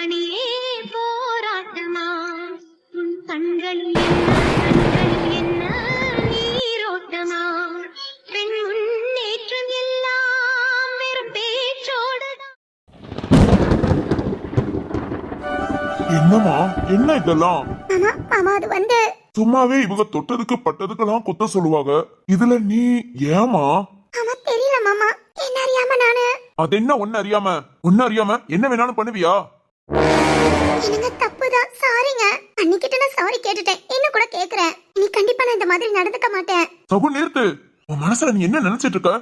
மணியே போராட்டமா உன் கண்களில் என்ன நீரோட்டமா பெண் முன்னேற்றம் எல்லாம் வெறும் பேச்சோடுதான். என்னம்மா என்ன இதெல்லாம்? மாமா மாமா அது வந்து சும்மாவே இவங்க தொட்டதுக்கு பட்டதுக்கெல்லாம் குத்த சொல்லுவாங்க. இதுல நீ ஏமா? மாமா தெரியல மாமா, என்ன அறியாம நானு. அது என்ன ஒன்னு அறியாம என்ன வேணாலும் பண்ணுவியா? என்னங்க தப்புதான், சாரிங்க. அன்னிக்கிட்ட நான் சாரி கேட்டுட்டேன், என்ன கூட கேக்குறேன். இனி கண்டிப்பா நான் இந்த மாதிரி நடந்துக்க மாட்டேன். சகு நிறுத்து. உன் மனசுல நீ என்ன நினைச்சிட்டு இருக்க?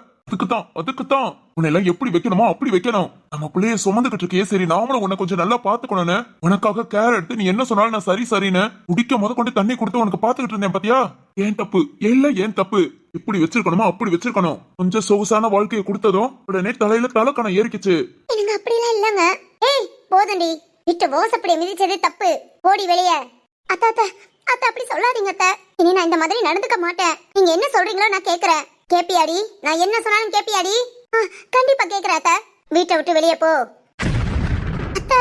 அதுக்குத்தான் உன்னை எல்லாம் எப்படி வைக்கணுமோ அப்படி வைக்கணும். நம்ம பிள்ளைய சுமந்துகிட்டு இருக்கே, சரி நாமளும் உன்னை கொஞ்சம் நல்லா பாத்துக்கணும்னு உனக்காக கேர் எடுத்து நீ என்ன சொன்னாலும் நான் சரி சரின்னு குடிக்க முத கொண்டு தண்ணி கொடுத்து உனக்கு பாத்துக்கிட்டு இருந்தேன் பாத்தியா? ஏன் தப்பு இல்ல, ஏன் தப்பு. இப்படி வச்சிருக்கணுமா அப்படி வச்சிருக்கணும். கொஞ்சம் சொகுசான வாழ்க்கையை கொடுத்ததும் உடனே தலையில தலைக்கணம் ஏறிக்குச்சு. எனக்கு அப்படிலாம் இல்லங்க. ஏய் போதண்டி, விட்டு ஓசப்படி மிதிச்சது தப்பு, ஓடி வெளிய. அத்தா அத்தா அத்தா அப்படி சொல்லாதீங்க அத்தா. இனி நான் இந்த மாதிரி நடந்துக்க மாட்டேன். நீங்க என்ன சொல்றீங்களோ நான் கேக்குறேன். கேப்பியாடி? நான் என்ன சொன்னாலும் கேப்பியாடி? கண்டிப்பா கேக்குறேன் அத்தா. வீட்டை விட்டு வெளியே போ அத்தா.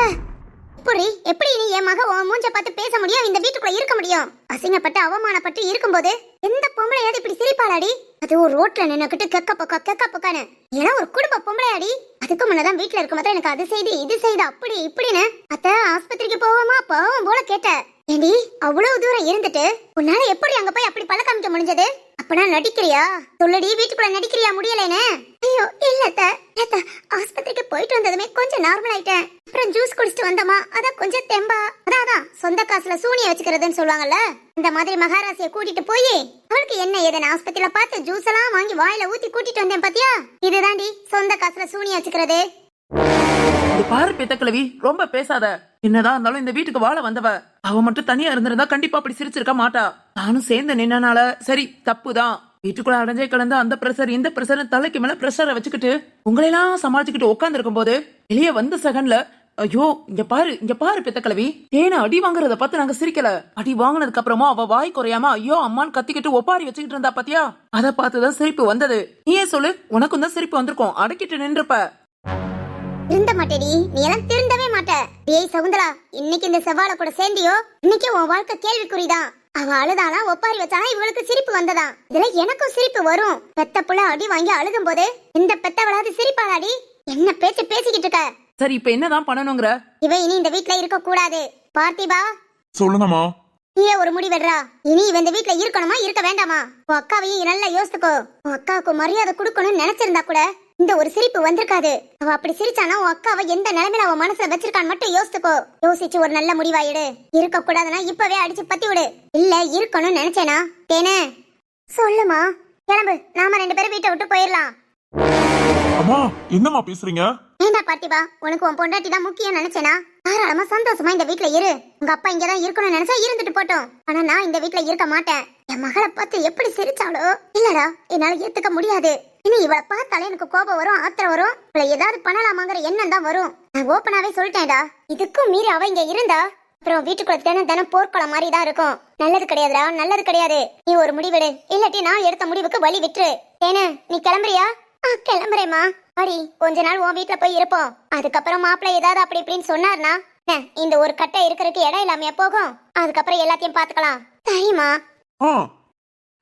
எப்படி நீ என் மக உன் மூஞ்ச பார்த்து பேச முடியும், இந்த வீட்டுக்குள்ள இருக்க முடியும்? அசிங்கப்பட்டு அவமானப்பட்டு இருக்கும்போது எந்த பொம்பளையாடி இப்படி சிரிப்பாளாடி? அதுவும் ரோட்ல நின்னுக்கிட்டு கெக்க பொக்கான்னு. ஏன்னா ஒரு குடும்ப பொம்பளையாடி. அதுக்கு முன்னதான் வீட்டுல இருக்கும்போது எனக்கு அது செய்து இது செய்து அப்படி இப்படின்னு அத்தை ஆஸ்பத்திரிக்கு போவோமா போவோம் போல கேட்ட. ஏண்டி அவ்வளவு தூரம் இருந்துட்டு உன்னால எப்படி அங்க போய் அப்படி பழ காமிக்க முடிஞ்சது? அப்பனா நடிக்கிறியா? சொல்லடி, வீட்டுக்குள்ள நடிக்கிறியா? முடியலைன்னு. ஐயோ இல்ல அத்தை, ஆஸ்பத்திரிக்கு போயிட்டு வந்ததுமே கொஞ்சம் நார்மல் ஆயிட்டேன். அப்புறம் ஜூஸ் குடிச்சிட்டு வந்தோமா, அதான் கொஞ்சம் தெம்பா. அதான் சொந்த காசுல சூனிய வச்சுக்கிறதுன்னு சொல்லுவாங்கல்ல, இந்த மாதிரி மகாராசிய கூட்டிட்டு போய் அவளுக்கு என்ன ஏதுன்னு ஆஸ்பத்திரியில பார்த்து ஜூஸ் எல்லாம் வாங்கி வாயில ஊத்தி கூட்டிட்டு வந்தேன் பாத்தியா? இதுதாண்டி சொந்த காசுல சூனிய வச்சுக்கிறது. பாரு பெத்தக்கிழவி, ரொம்ப பேசாத. என்னதான் இருந்தாலும் இந்த வீட்டுக்கு வாழ வந்தவ. அவ மட்டும் தனியா இருந்திருந்தா கண்டிப்பா அப்படி சிரிச்சிருக்க மாட்டா. நானும் சேர்ந்து நின்னனால சரி தப்புதான். வீட்டுக்குள்ள அடைஞ்சே கலந்து அந்த பிரஷர் இந்த பிரஷர் தலைக்கு மேல பிரஷரை வச்சுக்கிட்டு உங்களையெல்லாம் சமாளிச்சுக்கிட்டு உட்கார்ந்து இருக்கும் போது வெளியே வந்த செகண்ட்ல ஐயோ இங்க பாரு பெத்தக்கிழவி, தேனை அடி வாங்குறத பார்த்து நாங்க சிரிக்கல. அடி வாங்கினதுக்கு அப்புறமா அவ வாய் குறையாம ஐயோ அம்மான்னு கத்திக்கிட்டு ஒப்பாரி வச்சுக்கிட்டு இருந்தா பாத்தியா? அதை பார்த்துதான் சிரிப்பு வந்தது. நீயே சொல்லு, உனக்கும் தான் சிரிப்பு வந்திருக்கும். அடக்கிட்டு நின்றுப்ப. திருந்த மாட்டேடி, நீ எல்லாம் திருந்தவே மாட்ட. ஏய் சகுந்தலா, இன்னைக்கு இந்த செவ்வாழை கூட சேர்ந்தியோ இன்னைக்கு உன் வாழ்க்கை கேள்விக்குறிதான். அவ அழுதானா ஒப்பாரி வச்சானா இவளுக்கு சிரிப்பு வந்ததா? இதுல எனக்கும் சிரிப்பு வரும். பெத்த புள்ள அடி வாங்கி அழுகும் போது இந்த பெத்தவளாவது சிரிப்பாளாடி? என்ன பேச்சு பேசிக்கிட்டு இருக்க? சரி இப்ப என்னதான் பண்ணணுங்கிற? இவ இனி இந்த வீட்ல இருக்க கூடாது. பார்த்திபா சொல்லுங்கம்மா. நீயே ஒரு முடிவெடுறா. இனி இவ இந்த வீட்ல இருக்கணுமா இருக்க வேண்டாமா? உன் அக்காவையும் நல்லா யோசிச்சுக்கோ. உன் அக்காவுக்கு மரியாதை கொடுக்கணும்னு நினைச்சிருந்தா கூட இந்த ஒரு சிரிப்பு வந்திருக்காது. அவ அப்படி சிரிச்சானா உன் அக்காவை எந்த நிலைமையில அவன் மனசுல வச்சிருக்கான்னு மட்டும் யோசிச்சுக்கோ. யோசிச்சு ஒரு நல்ல முடிவாயிடு. இருக்க கூடாதுன்னா இப்பவே அடிச்சு பத்தி விடு. இல்ல இருக்கணும்னு நினைச்சேனா தேனே சொல்லுமா. கிளம்பு, நாம 2 பேரும் வீட்டை விட்டு போயிடலாம். அம்மா என்னம்மா பேசுறீங்க? ஏண்டா பார்த்திபா, உனக்கு உன் பொண்டாட்டி தான் முக்கியம் நினைச்சேனா? தாராளமா சந்தோஷமா இந்த வீட்ல இரு. உங்க அப்பா இங்கதான் இருக்கணும்னு நினைச்சா இருந்துட்டு போட்டோம். ஆனா நான் இந்த வீட்ல இருக்க மாட்டேன். என் மகளை பார்த்து எப்படி சிரிச்சாலோ இல்லடா என்னால ஏத்துக்க முடியாது. இனி இவளை பார்த்தாலே எனக்கு கோபம் வரும், ஆத்திரம் வரும். இவளை ஏதாவது பண்ணலாமாங்கிற எண்ணம் தான் வரும். நான் ஓப்பனாவே சொல்லிட்டேன்டா. இதுக்கும் மீறி அவ இங்க இருந்தா அப்புறம் வீட்டுக்குள்ள தினம் போர்க்குளம் மாதிரி தான் இருக்கும். நல்லது கிடையாதுடா, நல்லது கிடையாது. நீ ஒரு முடிவெடு, இல்லாட்டி நான் எடுத்த முடிவுக்கு வழி விட்டுரு. ஏன்னு நீ கிளம்புறியா? கிளம்புறேம்மா. அடி கொஞ்ச நாள் உன் வீட்டுல போய் இருப்போம். அதுக்கப்புறம் மாப்பிள்ளை ஏதாவது அப்படி இப்படின்னு சொன்னார்னா இந்த ஒரு கட்டை இருக்கிறதுக்கு இடம் இல்லாமையா போகும். அதுக்கப்புறம் எல்லாத்தையும் பாத்துக்கலாம். சரிம்மா.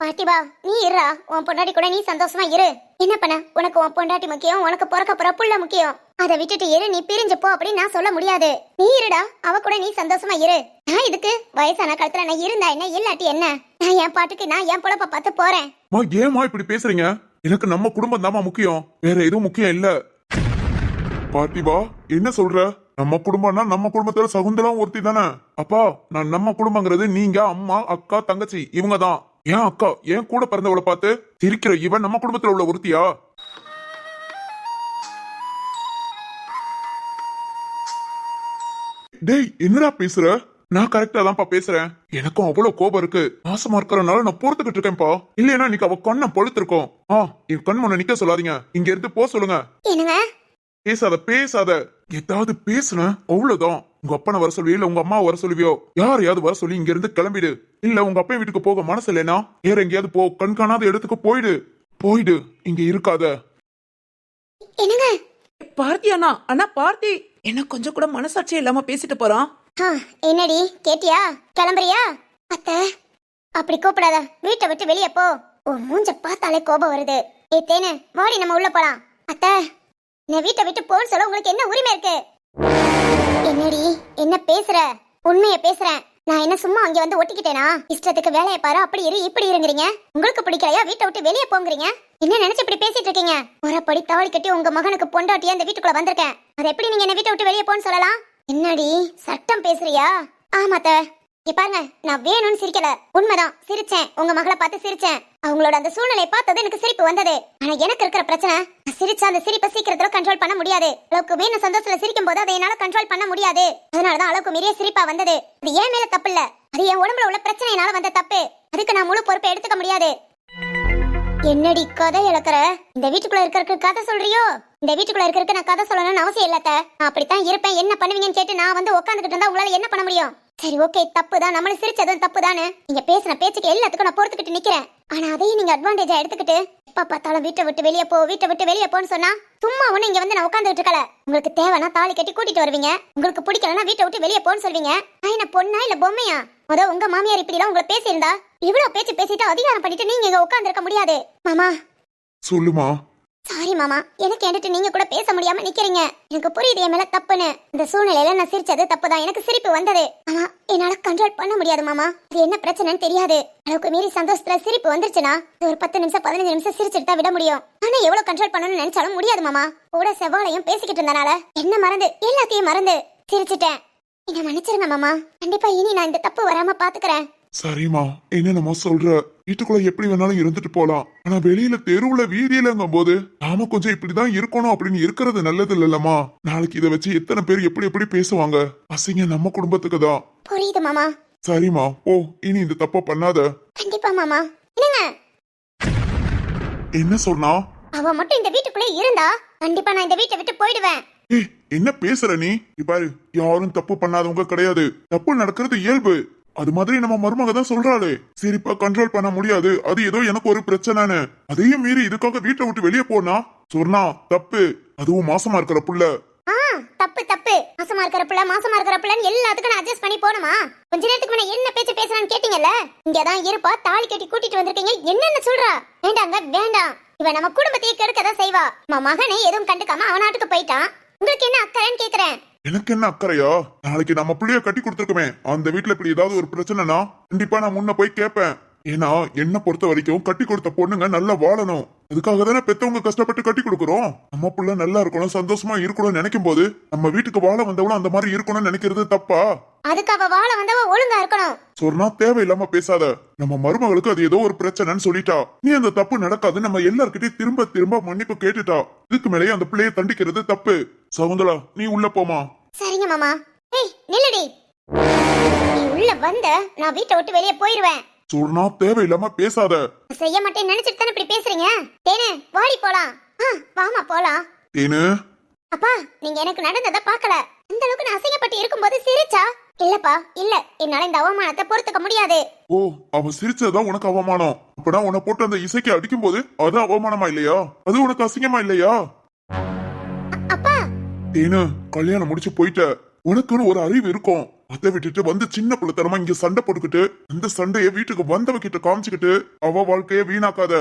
பாட்டிபா நீ இருடா, உன் பொண்டாட்டி கூட நீ சந்தோஷமா இரு. என்ன பண்ண, உனக்கு உன் பொண்டாட்டி முக்கியம், உனக்கு பிறக்க போற புள்ள முக்கியம். அதை விட்டுட்டு இரு, நீ பிரிஞ்சு போ அப்படின்னு நான் சொல்ல முடியாது. நீ இருடா, அவ கூட நீ சந்தோஷமா இரு. நான் இதுக்கு வயசான காலத்துல நான் இருந்தா என்ன இல்லாட்டி என்ன? நான் என் பாட்டுக்கு நான் என் பொழப்ப பார்த்து போறேன். ஏமா இப்படி பேசுறீங்க? எனக்கு நம்ம குடும்பம் தாமா முக்கியம், வேற எதுவும் முக்கியம் இல்ல. பார்த்திபா என்ன சொல்ற? நம்ம குடும்பம்னா நம்ம குடும்பத்துல சகுந்தலாம் ஒருத்தி தானே. அப்பா நான் நம்ம குடும்பங்கிறது நீங்க, அம்மா, அக்கா, தங்கச்சி இவங்க தான். ஏன் அக்கா ஏன் கூட பிறந்தவளை பார்த்து சிரிக்கிற இவன் நம்ம குடும்பத்துல உள்ள ஒருத்தியா? டேய் என்னடா பேசுற? நான் கரெக்டா தான்ப்பா பேசுறேன். எனக்கும் அவ்வளவு கோபம் இருக்கு. மாசமா இருக்கிறனால நான் பொறுத்துக்கிட்டு இருக்கேன்ப்பா. இல்லையா இன்னைக்கு அவ கண்ணை பழுத்திருக்கோம். என் கண் முன்ன நிக்க சொல்லாதீங்க, இங்க இருந்து போ சொல்லுங்க. பேசாத ஏதாவது பேசுன அவ்வளவுதான். உங்க அப்பனை வர சொல்வியோ இல்ல உங்க அம்மா வர சொல்லுவியோ, யாரையாவது வர சொல்லி இங்க இருந்து கிளம்பிடு. இல்ல உங்க அப்பா வீட்டுக்கு போக மனசு இல்லைனா வேற எங்கேயாவது போ, கண்காணாத இடத்துக்கு போயிடு, இங்க இருக்காத. பார்த்தி அண்ணா, அண்ணா பார்த்தி, என்ன கொஞ்சம் கூட மனசாட்சியே இல்லாம பேசிட்டு போறான். என்னடி கேட்டியா? கிளம்புறியா? அத்தை அப்படி கூப்பிடாத, வீட்டை விட்டு வெளியே போ. உன் மூஞ்ச பார்த்தாலே கோபம் வருது. தேனு வாடி, நம்ம உள்ள போலாம். அத்தை நான் வீட்டை விட்டு போன்னு சொல்ல உங்களுக்கு என்ன உரிமை இருக்கு? என்னடி என்ன பேசுற? உண்மையை பேசுறேன். நான் என்ன சும்மா அங்க வந்து ஒட்டிக்கிட்டேனா? இஷ்டத்துக்கு வேலையை பாரு, அப்படி இரு இப்படி இருங்கறீங்க. உங்களுக்கு பிடிக்கலையா வீட்டை விட்டு வெளியே போங்கறீங்க. என்ன நினைச்சு இப்படி பேசிட்டு இருக்கீங்க? ஒருபடி தாவடி கட்டி உங்க மகனுக்கு பொண்டாட்டியா இந்த வீட்டுக்குள்ள வந்திருக்கேன். அதை எப்படி நீங்க என்ன வீட்டை விட்டு வெளியே போன்னு சொல்லலாம்? என்னடி சட்டம் பேசுறியா? ஆமாத்த, பாருங்க நான் வேணும்னு சிரிக்கல, உண்மைதான் சிரிச்சேன். உங்க மகளை பார்த்து சிரிச்சேன். அவங்களோட அந்த சூழ்நிலையை பார்த்தது எனக்கு சிரிப்பு வந்தது. ஆனா எனக்கு இருக்கிற பிரச்சனை, சிரிச்சா அந்த சிரிப்பை சீக்கிரத்துல கண்ட்ரோல் பண்ண முடியாது. அளவுக்கு மீறின சந்தோஷத்துல சிரிக்கும் போது அதை என்னால கண்ட்ரோல் பண்ண முடியாது. அதனாலதான் அளவுக்கு மீறிய சிரிப்பா வந்தது. அது ஏன் மேல தப்பு இல்ல, அது என் உடம்புல உள்ள பிரச்சனையினால வந்த தப்பு. அதுக்கு நான் முழு பொறுப்பை எடுத்துக்க முடியாது. என்னடி கதை இழக்கிற? இந்த வீட்டுக்குள்ள இருக்கிறதுக்கு கதை சொல்றியோ? இந்த வீட்டுக்குள்ள இருக்கிறதுக்கு நான் கதை சொல்லணும்னு அவசியம் இல்லத்த. நான் அப்படித்தான் இருப்பேன். என்ன பண்ணுவீங்கன்னு கேட்டு நான் வந்து உட்காந்துக்கிட்டு இருந்தா உங்களால என்ன பண்ண முடியும்? சரி ஓகே, தப்பு தான், நம்மள சிரிச்சதும் தப்பு தானே. நீங்க பேசின பேச்சுக்கு எல்லாத்துக்கும் நான் பொறுத்துக்கிட்டு நிக்கிறேன். ஆனா அதையும் நீங்க அட்வான்டேஜா எடுத்துக்கிட்டு எப்ப பார்த்தாலும் வீட்டை விட்டு வெளியே போ, வீட்டை விட்டு வெளியே போன்னு சொன்னா சும்மா ஒண்ணு இங்க வந்து நான் உட்காந்துட்டு இருக்கல. உங்களுக்கு தேவைன்னா தாலி கட்டி கூட்டிட்டு வருவீங்க, உங்களுக்கு பிடிக்கலன்னா வீட்டை விட்டு வெளியே போன்னு சொல்வீங்க. நான் என்ன பொண்ணா இல்ல பொம்மையா? முத உங்க மாமியார் இப்படி எல்லாம் உங்களை பேசியிருந்தா இவ்வளவு பேச்சு பேசிட்டு அதிகாரம் பண்ணிட்டு நீங்க இங்க உட்கார்ந்து இருக்க முடியாது. மாமா சொல்லுமா. சாரி மாமா, எனக்கு கேட்டுட்டு நீங்க கூட பேச முடியாம நிக்கிறீங்க. எனக்கு புரியுது என் மேல தப்புன்னு. இந்த சூழ்நிலையில நான் சிரிச்சது தப்புதான், எனக்கு சிரிப்பு வந்தது. ஆனா என்னால கண்ட்ரோல் பண்ண முடியாது மாமா. அது என்ன பிரச்சனைன்னு தெரியாது. அளவுக்கு மீறி சந்தோஷத்துல சிரிப்பு வந்துருச்சுன்னா ஒரு 10 நிமிஷம் 15 நிமிஷம் சிரிச்சுட்டு தான் விட முடியும். ஆனா எவ்வளவு கண்ட்ரோல் பண்ணணும்னு நினைச்சாலும் முடியாது மாமா. கூட செவ்வாழையும் பேசிக்கிட்டு இருந்தனால என்ன மறந்து எல்லாத்தையும் மறந்து சிரிச்சிட்டேன். என்ன மன்னிச்சிருங்க மாமா. கண்டிப்பா இனி நான் இந்த தப்பு வராம பாத்துக்கிறேன். சரிம்மா, என்னென்னமோ சொல்ற. வீட்டுக்குள்ள எப்படி வேணாலும் இருந்துட்டு போலாம். ஆனா வெளியில தெருவுல வீதியிலங்கும் போது நாம கொஞ்சம் இப்படிதான் இருக்கணும் அப்படின்னு இருக்கிறது நல்லது இல்லல்லம்மா. நாளைக்கு இதை வச்சு எத்தனை பேர் எப்படி எப்படி பேசுவாங்க. அசிங்க நம்ம குடும்பத்துக்கு தான். புரியுது மாமா. சரிம்மா ஓ, இனி இந்த தப்ப பண்ணாத. கண்டிப்பா மாமா. என்னங்க என்ன சொன்னா? அவ மட்டும் இந்த வீட்டுக்குள்ளே இருந்தா கண்டிப்பா நான் இந்த வீட்டை விட்டு போயிடுவேன். ஏய், என்ன பேசுற நீ? பாரு, யாரும் தப்பு பண்ணாதவங்க கிடையாது. தப்பு நடக்கிறது இயல்பு. அது மாதிரி நம்ம மருமக தான் சொல்றாளே, சிரிப்பா கண்ட்ரோல் பண்ண முடியாது, அது ஏதோ எனக்கு ஒரு பிரச்சனைன்னு. அதையும் மீறி இதுக்காக வீட்டை விட்டு வெளியே போனா சொன்னா தப்பு. அதுவும் மாசமா இருக்கிற புள்ள. தப்பு தப்பு. மாசமா இருக்கிற பிள்ளை மாசமா இருக்கிற பிள்ளைன்னு எல்லாத்துக்கும் நான் அட்ஜஸ்ட் பண்ணி போணுமா? கொஞ்ச நேரத்துக்கு முன்ன என்ன பேச்சு பேசுறான்னு கேட்டீங்கல்ல? இங்கதான் இருப்பா, தாலி கட்டி கூட்டிட்டு வந்திருக்கீங்க, என்னென்ன சொல்றா? வேண்டாங்க வேண்டாம். இவ நம்ம குடும்பத்தையே கெடுக்கதான் செய்வா. மகனை எதுவும் கண்டுக்காம அவன் நாட்டுக்கு போயிட்டான். உங்களுக்கு என்ன அக்கறைன்னு கேக்குறேன். எனக்கு என்ன அக்கறையா? நாளைக்கு நம்ம பிள்ளைய கட்டி கொடுத்துருக்கோமே, அந்த வீட்டுல இப்படி ஏதாவது ஒரு பிரச்சனைனா கண்டிப்பா நான் முன்ன போய் கேட்பேன். ஏன்னா என்ன பொறுத்த வரைக்கும் கட்டி கொடுத்த பொண்ணுங்க நல்லா வாழணும். அதுக்காக தானே பெத்தவங்க கஷ்டப்பட்டு கட்டி கொடுக்குறோம். நம்ம புள்ள நல்லா இருக்கணும், சந்தோஷமா இருக்கணும்னு நினைக்கும் போது நம்ம வீட்டுக்கு வாழ வந்தவளும் அந்த மாதிரி இருக்கணும்னு நினைக்கிறது தப்பா? அதுக்கு அவ வாழ வந்தவ ஒழுங்கா இருக்கணும். சொன்னா தேவையில்லாம பேசாத. நம்ம மருமகளுக்கு அது ஏதோ ஒரு பிரச்சனைன்னு சொல்லிட்டா. நீ அந்த தப்பு நடக்காது, நம்ம எல்லார்கிட்டயும் திரும்ப திரும்ப மன்னிப்பு கேட்டுட்டா. இதுக்கு மேலேயே அந்த பிள்ளைய தண்டிக்கிறது தப்பு. சகுந்தலா, நீ உள்ள போமா. சரிங்க மாமா. ஏய் நில்லுடி. நீ உள்ள வந்த நான் வீட்டை விட்டு வெளியே போயிருவேன். சொன்னா தேவையில்லாம பேசாத. செய்ய மாட்டேன்னு நினைச்சிட்டு தானே இப்படி பேசுறீங்க? தேனு வாடி போலாம். வாமா போலாம். தேனு, அப்பா நீங்க எனக்கு நடந்ததை பார்க்கல. இந்த அளவுக்கு நான் அசிங்கப்பட்டு இருக்கும்போது சிரிச்சா? இல்லப்பா இல்ல, என்னால இந்த அவமானத்தை பொறுத்துக்க முடியாது. ஓ, அவ சிரிச்சதான் உனக்கு அவமானம். அப்பனா உன்னை போட்டு அந்த இசைக்கு அடிக்கும் போது அது அவமானமா இல்லையா? அது உனக்கு அசிங்கமா இல்லையா? அப்பா தேனு, கல்யாணம் முடிச்சு போயிட்ட, உனக்குன்னு ஒரு அறிவு இருக்கும். அதை விட்டுட்டு வந்து சின்ன பிள்ளைத்தனமா இங்க சண்டை போட்டுக்கிட்டு அந்த சண்டைய வீட்டுக்கு வந்தவ கிட்ட காமிச்சுக்கிட்டு அவ வாழ்க்கைய வீணாக்காத.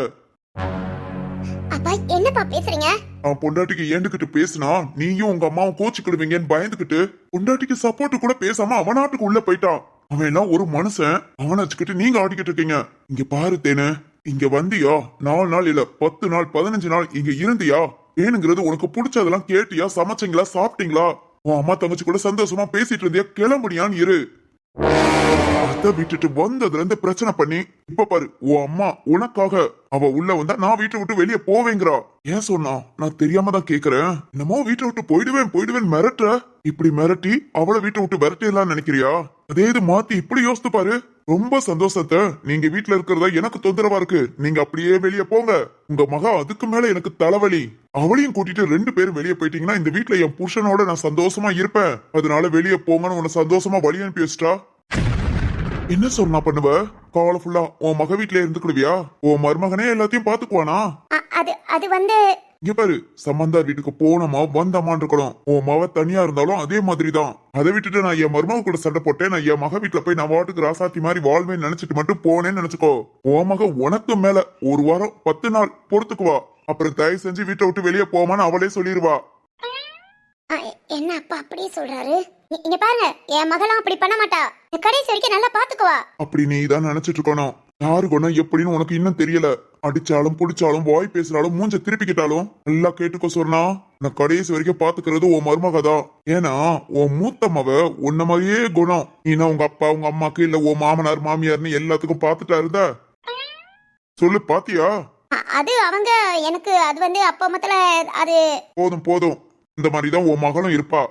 அப்பா என்னப்பா பேசுறீங்க? அவன் பொண்டாட்டிக்கு ஏண்டுகிட்டு பேசினா நீயும் உங்க அம்மாவும் கோச்சுக்கிடுவீங்கன்னு பயந்துகிட்டு பொண்டாட்டிக்கு சப்போர்ட் கூட பேசாம அவன் நாட்டுக்கு உள்ள போயிட்டான். அவன் எல்லாம் ஒரு மனுஷன். அவனை வச்சுக்கிட்டு நீங்க ஆடிக்கிட்டு இருக்கீங்க. இங்க பாரு தேனு, இங்க வந்தியா 4 நாள் இல்ல 10 நாள் 15 நாள் இங்க இருந்தியா? வேணுங்கிறது உனக்கு பிடிச்சதெல்லாம் கேட்டியா? சமைச்சிங்களா? சாப்பிட்டீங்களா? உன் அம்மா தங்கச்சி கூட சந்தோஷமா பேசிட்டு இருந்தியா? கிளம்புனியான்னு இரு. அதை விட்டுட்டு வந்ததுல இருந்து பிரச்சனை பண்ணி இப்ப பாரு, உன் அம்மா உனக்காக அவ உள்ள வந்தா நான் வீட்டை விட்டு வெளியே போவேங்கிறா. ஏன் சொன்னா? நான் தெரியாம தான் கேக்குறேன். என்னமோ வீட்டை விட்டு போயிடுவேன் மிரட்டுற. இப்படி மிரட்டி அவளை வீட்டை விட்டு விரட்டிடலாம் நினைக்கிறியா? அதே இது மாத்தி இப்படி யோசித்து பாரு. ரொம்ப சந்தோஷத்தை, நீங்க வீட்டுல இருக்கிறதா எனக்கு தொந்தரவா இருக்கு, நீங்க அப்படியே வெளியே போங்க. உங்க மகா அதுக்கு மேல எனக்கு தலைவலி. அவளையும் கூட்டிட்டு 2 பேரும் வெளியே போயிட்டீங்கன்னா இந்த வீட்டுல என் புருஷனோட நான் சந்தோஷமா இருப்பேன். அதனால வெளியே போங்கன்னு உன்னை சந்தோஷமா வழி அனுப்பி வச்சிட்டா என்ன சொன்னா பண்ணுவ? கால ஃபுல்லா உன் மக வீட்டுல இருந்துக்கிடுவியா? உன் மருமகனே எல்லாத்தையும் பாத்துக்குவானா? அது வந்து இங்க பாரு, சம்பந்தா வீட்டுக்கு போனோமா வந்தமான்னு இருக்கணும். உன் மவ தனியா இருந்தாலும் அதே மாதிரிதான். அதை விட்டுட்டு நான் என் மருமக கூட சண்டை போட்டேன், நான் என் மக வீட்டுல போய் நான் வாட்டுக்கு ராசாத்தி மாதிரி வாழ்வேன்னு நினைச்சிட்டு மட்டும் போனேன்னு நினைச்சுக்கோ. உன் மக உனக்கு மேல 1 வாரம் 10 நாள் பொறுத்துக்குவா. அப்புறம் தயவு செஞ்சு வீட்டை விட்டு வெளியே போமான்னு அவளே சொல்லிடுவா. என்ன அப்பா அப்படியே சொல்றாரு? இங்க பாருங்க, என் மகளும் அப்படி பண்ண மாட்டா. கடைசி வரைக்கும் நல்லா பாத்துக்குவா. அப்படி நீ தான் நினைச்சிட்டு இருக்கணும். யாரு குணம் எப்படின்னு உனக்கு இன்னும் தெரியல. அடிச்சாலும் புடிச்சாலும் வாய் பேசினாலும் மூஞ்ச திருப்பிக்கிட்டாலும் நல்லா கேட்டுக்கோ சொன்னா, நான் கடைசி வரைக்கும் பாத்துக்கிறது உன் மருமகதான். ஏன்னா உன் மூத்த மவ உன்ன மாதிரியே குணம். நீனா உங்க அப்பா உங்க அம்மாக்கு இல்ல உன் மாமனார் மாமியார்னு எல்லாத்துக்கும் பாத்துட்டா இருந்த. சொல்லு, பாத்தியா? அது அவங்க எனக்கு அது வந்து அப்ப மொத்தல அது போதும் போதும், இந்த மாதிரிதான் உன் மகளும் இருப்பா.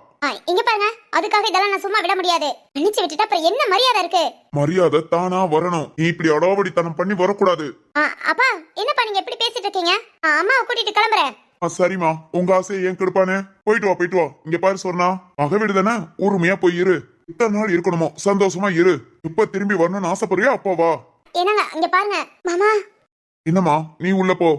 இங்க பாருங்க, அதுக்காக இதெல்லாம் நான் சும்மா விட முடியாது. நினைச்சு விட்டுட்டா அப்புறம் என்ன மரியாதை இருக்கு? மரியாதை தானா வரணும். நீ இப்படி அடாவடித்தனம் பண்ணி வரக்கூடாது. அப்பா என்னப்பா நீங்க எப்படி பேசிட்டு இருக்கீங்க? அம்மாவை கூட்டிட்டு கிளம்புறேன். சரிம்மா, உங்க ஆசையை ஏன் கெடுப்பானே? போயிட்டு வா போயிட்டு வா. இங்க பாரு சொன்னா, மக வீடு தானே, உரிமையா போய் இரு. இத்தனை நாள் இருக்கணுமோ சந்தோஷமா இரு. இப்ப திரும்பி வரணும்னு ஆசைப்படுறியா? அப்பா வா. என்னங்க இங்க பாருங்க மாமா. என்னம்மா, நீ உள்ள போ.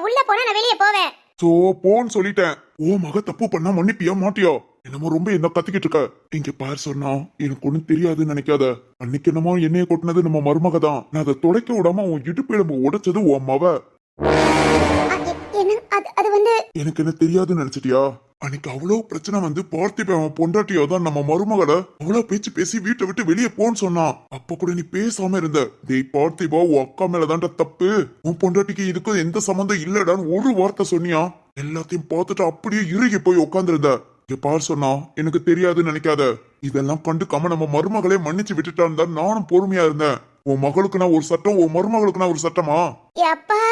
உள்ள போனா நான் வெளியே போவேன். சோ போன்னு சொல்லிட்டேன். ஓ மக தப்பு பண்ணா மன்னிப்பியா மாட்டியா? என்னமோ ரொம்ப என்ன கத்திக்கிட்டு இருக்க. இங்க பாரு சொன்னா, எனக்கு ஒண்ணும் தெரியாதுன்னு நினைக்காத. அன்னைக்கு என்னமோ என்னைய கொட்டினது நம்ம மருமக தான். நான் அதை துடைக்க விடாம உன் இடுப்பு எலும்பு உடைச்சது உன் மவ. அது வந்து எனக்கு என்ன தெரியாதுன்னு நினைச்சிட்டியா? அன்னைக்கு அவ்வளவு பிரச்சனை வந்து பார்த்திபன் பொண்டாட்டியோ தான் நம்ம மருமகளை அவ்வளவு பேச்சு பேசி வீட்டை விட்டு வெளியே போன்னு சொன்னான். அப்ப கூட நீ பேசாம இருந்த. டேய் பார்த்திபா, உன் அக்கா மேலதான்டா தப்பு. உன் பொண்டாட்டிக்கு இதுக்கும் எந்த சம்மந்தம் இல்லடான்னு ஒரு வார்த்தை சொன்னியா? எல்லாத்தையும் பார்த்துட்டு அப்படியே இறுகி போய் உட்காந்துருந்த. இங்க பார் சொன்னா, எனக்கு தெரியாதுன்னு நினைக்காத. இதெல்லாம் கண்டுக்காம நம்ம மருமகளே மன்னிச்சு விட்டுட்டான்னு தான் நானும் பொறுமையா இருந்தேன். உன் மகளுக்கு நான் ஒரு சட்டம், உன் மருமகளுக்கு நான் ஒரு சட்டமா? அப்பா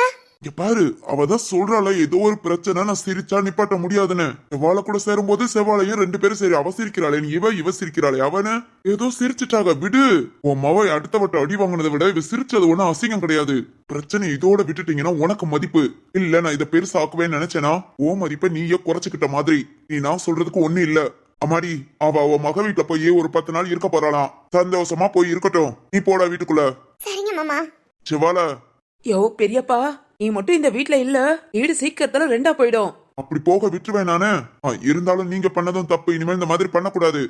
இங்க பாரு, அவதான் சொல்றாள ஏதோ ஒரு பிரச்சனை, நான் சிரிச்சா நிப்பாட்ட முடியாதுன்னு. செவ்வாழை கூட சேரும் போது செவ்வாழையும் 2 பேரும் சரி அவ சிரிக்கிறாளே, இவ சிரிக்கிறாளே, அவனு ஏதோ சிரிச்சுட்டாக விடு. உன் மவ அடுத்த வட்ட அடி வாங்கினதை விட இவ சிரிச்சது ஒன்னும் அசிங்கம் கிடையாது. பிரச்சனை இதோட விட்டுட்டீங்கன்னா உனக்கு மதிப்பு இல்ல. நான் இதை பெருசாக்குவேன்னு நினைச்சேனா ஓ மதிப்பை நீயே குறைச்சுக்கிட்ட மாதிரி. நீ நான் சொல்றதுக்கு ஒண்ணு இல்ல. அம்மாடி, அவ மக வீட்டுல போய் ஒரு 10 நாள் இருக்க போறாளாம். சந்தோஷமா போய் இருக்கட்டும். நீ போடா வீட்டுக்குள்ள. சரிங்க மாமா. செவ்வாழ, யோ பெரியப்பா, நீ மட்டும் இந்த வீட்ல இல்ல, வீடு சீக்கிரத்துல 2ஆ போயிடும். அப்படி போக விட்டுருவேன் நானு. இருந்தாலும் நீங்க பண்ணதும் தப்பு. இனிமேல் இந்த மாதிரி பண்ணக்கூடாது.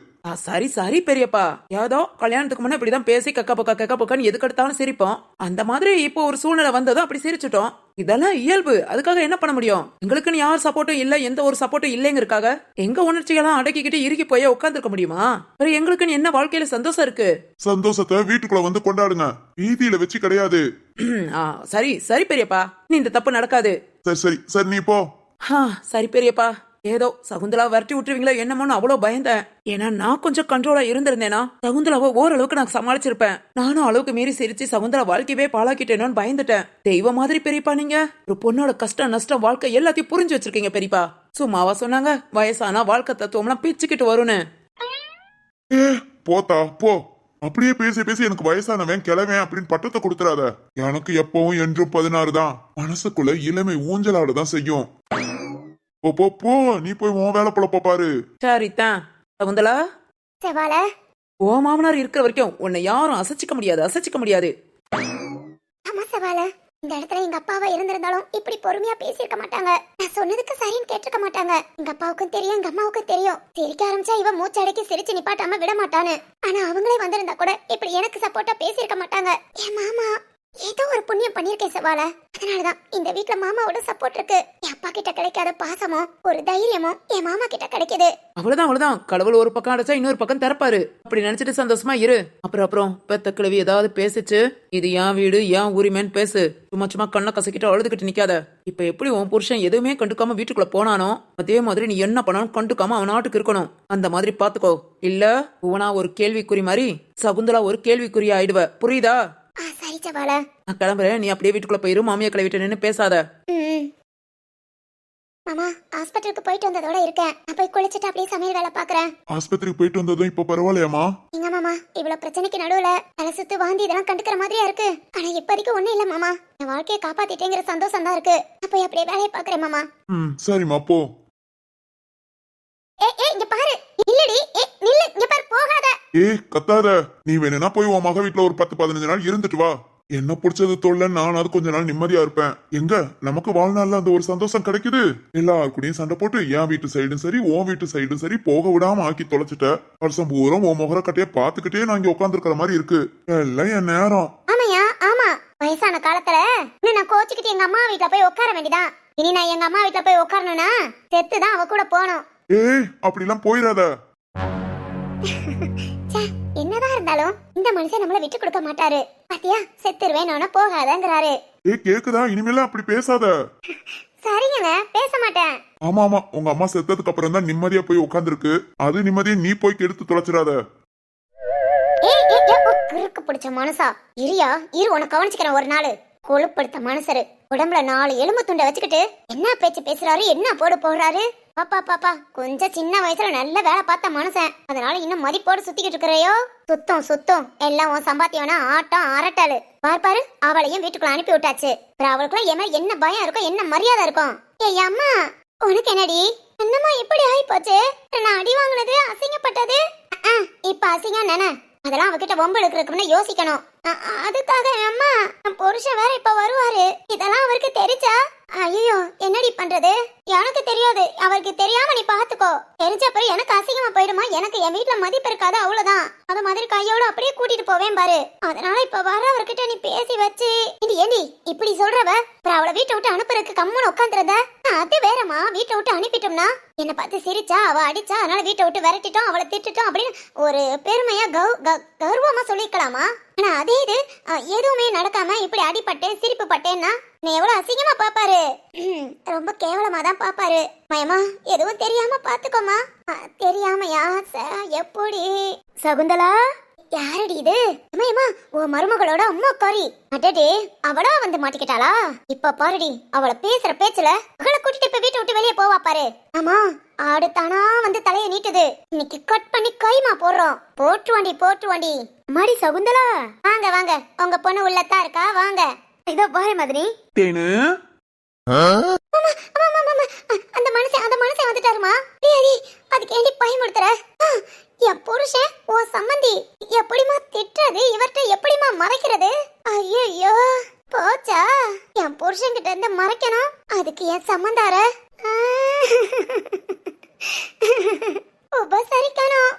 சரி சரி பெரியப்பா, ஏதோ கல்யாணத்துக்கு முன்ன இப்படிதான் பேசி கக்க பக்கான்னு எதுக்கு எடுத்தாலும் சிரிப்போம். அந்த மாதிரி இப்போ ஒரு சூழ்நிலை வந்ததும் அப்படி சிரிச்சுட்டோம். இதெல்லாம் இயல்பு. அதுக்காக என்ன பண்ண முடியும்? எங்களுக்குன்னு யார் சப்போர்ட்டும் இல்ல, எந்த ஒரு சப்போர்ட்டும் இல்லைங்கிறக்காக எங்க உணர்ச்சிகளாம் அடக்கிக்கிட்டு இறுக்கி போய் உட்காந்துருக்க முடியுமா? எங்களுக்குன்னு என்ன வாழ்க்கையில சந்தோஷம் இருக்கு? சந்தோஷத்தை வீட்டுக்குள்ள வந்து கொண்டாடுங்க, வீதியில வச்சு கிடையாது. சரி சரி பெரியப்பா, நீ இந்த தப்பு நடக்காது. சரி சரி சரி, நீ போ. சரி பெரியப்பா, ஏதோ சகுந்தலா விரட்டி விட்டுருவீங்களோ என்னமோன்னு அவ்வளவு பயந்தேன். ஏன்னா நான் கொஞ்சம் கண்ட்ரோலா இருந்திருந்தேனா சகுந்தலாவை ஓரளவுக்கு நான் சமாளிச்சிருப்பேன். நானும் அளவுக்கு மீறி சிரிச்சு சகுந்தலா வாழ்க்கையவே பாழாக்கிட்டேனோன்னு பயந்துட்டேன். தெய்வ மாதிரி பெரியப்பா நீங்க. ஒரு பொண்ணோட கஷ்டம் நஷ்டம் வாழ்க்கை எல்லாத்தையும் புரிஞ்சு வச்சிருக்கீங்க பெரியப்பா. சும்மாவா சொன்னாங்க வயசானா வாழ்க்கை தத்துவம்லாம் பிச்சுக்கிட்டு வரும்னு? போத்தா போ. அப்படியே பேசி பேசி எனக்கு வயசானவன் கிழவன் அப்படின்னு பட்டத்தை கொடுத்துறாத. எனக்கு எப்பவும் என்றும் 16 தான். மனசுக்குள்ள இளமை ஊஞ்சலாடுதான் செய்யும். போ போ போ, நீ போய் உன் வேலை பொழப்ப பாரு. சரிதான் சகுந்தலா, செவ்வாழ ஓ மாமனார் இருக்கிற வரைக்கும் உன்னை யாரும் அசைச்சிக்க முடியாது. ஆமா செவ்வாழ, இந்த இடத்துல எங்க அப்பாவா இருந்திருந்தாலும் இப்படி பொறுமையா பேசியிருக்க மாட்டாங்க. நான் சொன்னதுக்கு சரின்னு கேட்டிருக்க மாட்டாங்க. எங்க அப்பாவுக்கும் தெரியும், எங்க அம்மாவுக்கும் தெரியும். சிரிக்க ஆரம்பிச்சா இவ மூச்சடக்கி சிரிச்சு நிப்பாட்டாம விட மாட்டான்னு. ஆனா அவங்களே வந்திருந்தா கூட இப்படி எனக்கு சப்போர்ட்டா பேசியிருக்க மாட்டாங்க. என் மாமா ஏதோ ஒரு புண்ணியம் பண்ணிருக்கேன் செவ்வாழ. அதனாலதான் இந்த வீட்டுல மாமாவோட சப்போர்ட் இருக்கு. என் அப்பா கிட்ட கிடைக்காத பாசமோ ஒரு தைரியமோ என் மாமா கிட்ட கிடைக்குது. அவ்வளவுதான். கடவுள் ஒரு பக்கம் அடைச்சா இன்னொரு பக்கம் திறப்பாரு. அப்படி நினைச்சிட்டு சந்தோஷமா இரு. அப்புறம் பெத்த கிழவி ஏதாவது பேசிச்சு, இது என் வீடு என் உரிமைன்னு பேசு. சும்மா கண்ணை கசக்கிட்டு அழுதுகிட்டு நிக்காத. இப்ப எப்படி உன் புருஷன் எதுவுமே கண்டுக்காம வீட்டுக்குள்ள போனானோ அதே மாதிரி நீ என்ன பண்ணாலும் கண்டுக்காம அவன் நாட்டுக்கு இருக்கணும். அந்த மாதிரி பாத்துக்கோ. இல்ல உவனா ஒரு கேள்விக்குறி மாதிரி சகுந்தலா ஒரு கேள்விக்குறி ஆயிடுவ. புரியுதா? சரி செவ்வாழ, நான் கிளம்புறேன். நீ அப்படியே வீட்டுக்குள்ள போயிரு. மாமியா கிளவிட்டு நின்னு பேசாத. மாமா ஹாஸ்பிட்டலுக்கு போயிட்டு வந்ததோட இருக்கேன். நான் போய் குளிச்சுட்டு அப்படியே சமையல் வேலை பாக்குறேன். ஆஸ்பத்திரிக்கு போயிட்டு வந்ததும் இப்ப பரவாயில்லையாமா? எங்க மாமா இவ்வளவு பிரச்சனைக்கு நடுவுல தலை சுத்து வாந்தி இதெல்லாம் கண்டுக்கிற மாதிரியா இருக்கு. ஆனா இப்போதைக்கு ஒண்ணும் இல்ல மாமா. என் வாழ்க்கையை காப்பாத்திட்டேங்கிற சந்தோஷம் தான் இருக்கு. நான் போய் அப்படியே வேலையை பாக்குறேன் மாமா. சரிம்மா போ. இங்க பாரு. இல்லடி, நில்லு. இங்க பாரு, போகாத. கத்தாத. நீ வேணும்னா போய் உன் மக வீட்டுல ஒரு 10-15 நாள் இருந்துட்டு வா. என்ன பிடிச்சது தொல்ல நான் அது கொஞ்ச நாள் நிம்மதியா இருப்பேன். எங்க நமக்கு வாழ்நாள்ல அந்த ஒரு சந்தோஷம் கிடைக்குது. எல்லார் கூடயும் சண்டை போட்டு என் வீட்டு சைடும் சரி உன் வீட்டு சைடும் சரி போக விடாம ஆக்கி தொலைச்சிட்ட. வருஷம் பூரா உன் முகர கட்டையே பாத்துக்கிட்டே நான் இங்க உட்காந்துருக்கிற மாதிரி இருக்கு. எல்லாம் என் நேரம். ஆமாயா ஆமா, வயசான காலத்துல இன்னும் நான் கோச்சுக்கிட்டு எங்க அம்மா வீட்டுல போய் உட்கார வேண்டியதான். இனி நான் எங்க அம்மா வீட்டுல போய் உட்காரணும்னா செத்துதான் அவ கூட போகணும். ஏய் அப்படிலாம் போயிடாத. ச்சே, என்னதான் இருந்தாலும் இந்த மனுஷன் நம்மள விட்டு கொடுக்க மாட்டாரு. பாத்தியா, செத்துருவேன் நானும் போகாதங்கிறாரு. ஏய் கேக்குதா? இனிமேல அப்படி பேசாத. சரிங்க, பேச மாட்டேன். ஆமா ஆமா, உங்க அம்மா செத்ததுக்கு அப்புறம் தான் நிம்மதியா போய் உட்காந்துருக்கு. அது நிம்மதியை நீ போய் கெடுத்து தொலைச்சிடாத. கிறுக்கு பிடிச்ச மனசா, இரியா இரு உனக்கு கவனிச்சுக்கிறேன் ஒரு நாள். கொழுப்படுத்த மனுஷரு, உடம்புல 4 எலும்பு துண்டை வச்சுக்கிட்டு என்ன பேச்சு பேசுறாரு, என்ன போடு போடுறாரு. பாப்பா பாப்பா, கொஞ்சம் சின்ன வயசுல நல்ல வேலை பார்த்த மனுஷன், அதனால இன்னும் மதிப்போடு சுத்திக்கிட்டு இருக்கிறையோ. சுத்தம் சுத்தம் எல்லாம் உன் சம்பாத்தியம்னா ஆட்டம் அரட்டாளு. பாரு அவளையும் வீட்டுக்குள்ள அனுப்பி விட்டாச்சு. அவளுக்குள்ள என் மேல என்ன பயம் இருக்கும், என்ன மரியாதை இருக்கும். ஏய் அம்மா, உனக்கு என்னடி என்னம்மா இப்படி ஆகி போச்சு? நான் அடி வாங்கினது அசிங்கப்பட்டது இப்ப அசிங்கம் தானே. அதெல்லாம் அவகிட்ட வம்பு எடுக்கிறதுக்கு யோசிக்கணும். அதுக்காக அம்மா, புருஷன் வேற இப்ப வருவாரு, இதெல்லாம் அவருக்கு தெரிஞ்சா ஐயோ என்னடி பண்றது? எனக்கு தெரியாது, அவருக்கு தெரியாம நீ பாத்துக்கோ. தெரிஞ்ச அப்புறம் எனக்கு அசிங்கமா போயிடுமா, எனக்கு என் வீட்டுல மதிப்பு இருக்காது, அவ்வளவுதான். அது மாதிரி கையோட அப்படியே கூட்டிட்டு போவேன் பாரு. அதனால இப்ப வர அவர்கிட்ட நீ பேசி வச்சு ஏண்டி இப்படி சொல்றவ அப்புறம் அவளை வீட்டை விட்டு அனுப்புறதுக்கு கம்முன்னு உட்காந்துருந்த. அது வேறமா, வீட்டை விட்டு அனுப்பிட்டோம்னா என்ன பார்த்து சிரிச்சா, அவ அடிச்சா, அதனால வீட்டை விட்டு விரட்டிட்டோம், அவளை திட்டுட்டோம் அப்படின்னு ஒரு பெருமையா கௌரவமா சொல்லிக்கலாமா? ஆனா அதே இது எதுவுமே நடக்காம இப்படி அடிபட்டேன் சிரிப்பு பட்டேன்னா நீ எவ்வளவு அசிங்கமா பாப்பாரு. ரொம்ப கேவலமா தான் பாப்பாரு. மயமா, எதுவும் தெரியாம பாத்துக்கோமா. தெரியாமையா எப்படி? சகுந்தலா, யாரடி இது? அம்மா, ஓ மருமகளோட அம்மா காரி. அடடே, அவளா வந்து மாட்டிக்கிட்டாளா? இப்ப பாருடி, அவளை பேசுற பேச்சுல அவளை கூட்டிட்டு இப்ப வீட்டை விட்டு வெளியே போவா பாரு. ஆமா, ஆடு தானா வந்து தலைய நீட்டுது. இன்னைக்கு கட் பண்ணி கைமா போடுறோம். போட்டு வாண்டி. மாடி சகுந்தலா, வாங்க வாங்க, உங்க பொண்ணு உள்ளத்தா இருக்கா, வாங்க. இதோ பாரு மதனி. தேனு, அந்த மனுஷன் வந்துட்டாருமா. அதுக்கு ஏண்டி பயமுடுத்துற? என் புருஷன் ஓ சம்மந்தி, எப்படிமா திட்டுறது, இவர்கிட்ட எப்படிமா மறைக்கிறது? ஐயோ போச்சா, என் புருஷன் கிட்ட இருந்து மறைக்கணும், அதுக்கு என் சம்மந்தார உபசரிக்கணும்.